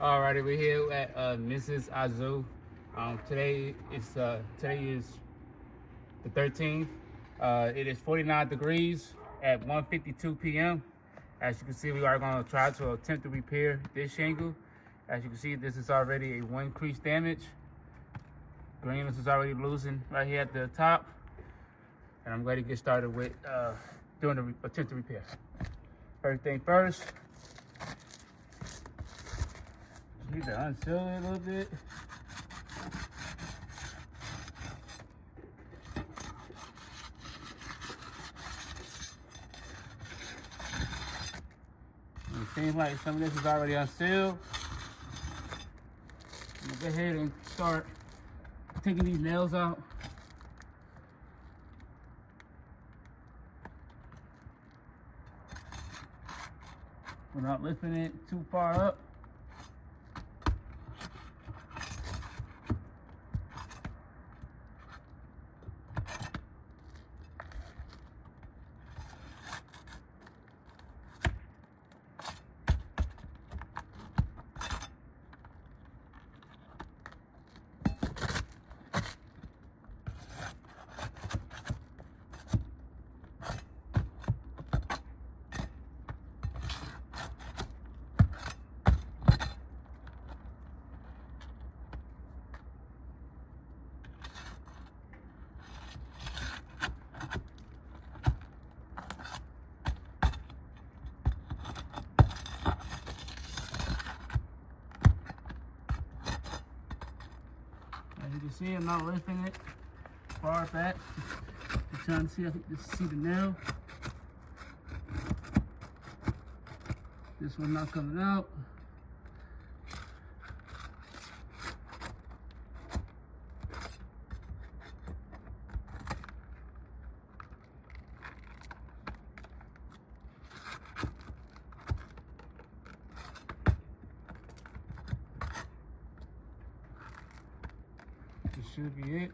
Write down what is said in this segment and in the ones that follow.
Alrighty, we're here at Mrs.Azu. Today is the 13th. It is 49 degrees at 1:52 p.m. As you can see, we are going to try to attempt to repair this shingle. As you can see, this is already a one crease damage. Greenness is already losing right here at the top. And I'm ready to get started with doing the attempt to repair. First thing first, need to unseal it a little bit. It seems like some of this is already unsealed. I'm gonna go ahead and start taking these nails out. Without lifting it too far up. As you can see, I'm not lifting it far back. I'm trying to see if I can just see the nail. This one not coming out. This should be it.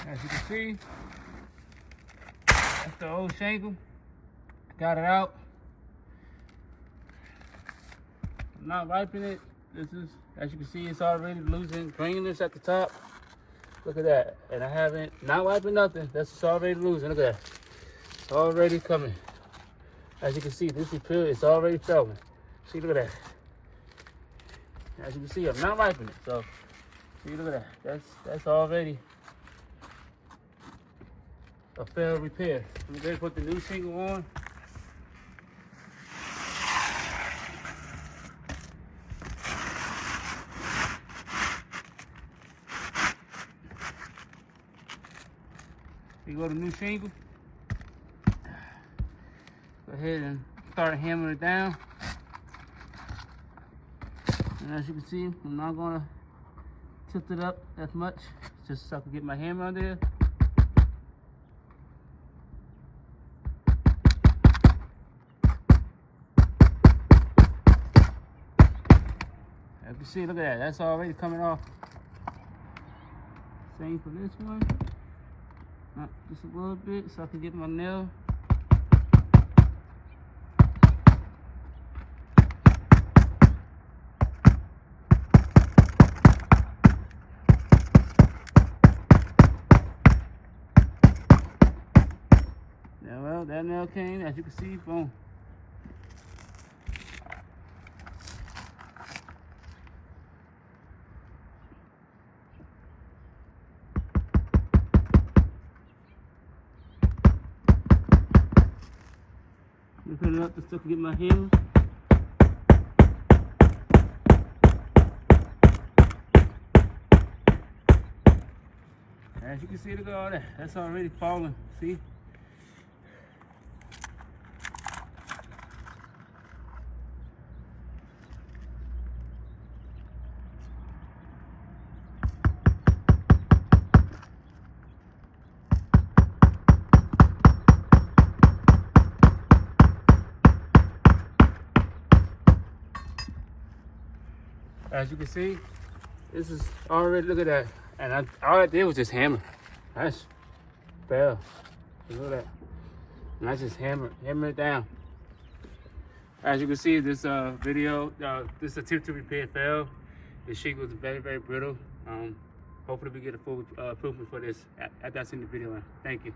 As you can see, that's the old shingle. Got it out. I'm not wiping it. This is, as you can see, it's already losing greenness at the top. Look at that. And I haven't, not wiping nothing. That's just already losing. Look at that. It's already coming. As you can see, this repair is already failing. See, look at that. As you can see, I'm not wiping it. So, see, look at that. That's already a failed repair. I'm going to put the new shingle on. You go to new shingle. Go ahead and start hammering it down. And as you can see, I'm not going to tilt it up as much, just so I can get my hammer on there. As you can see, look at that. That's already coming off. Same for this one. Just a little bit so I can get my nail. Yeah, well, that nail came, as you can see, boom. Let me put it up just so I can get my hammer. As you can see, look at all that. That's already falling. See? As you can see, this is already, look at that. And all I did was just hammer. That's fail. Look at that. And I just hammer it down. As you can see, this video, this attempt to repair failed. The sheet was very, very brittle. Hopefully we get a full improvement for this after I send the video in. Thank you.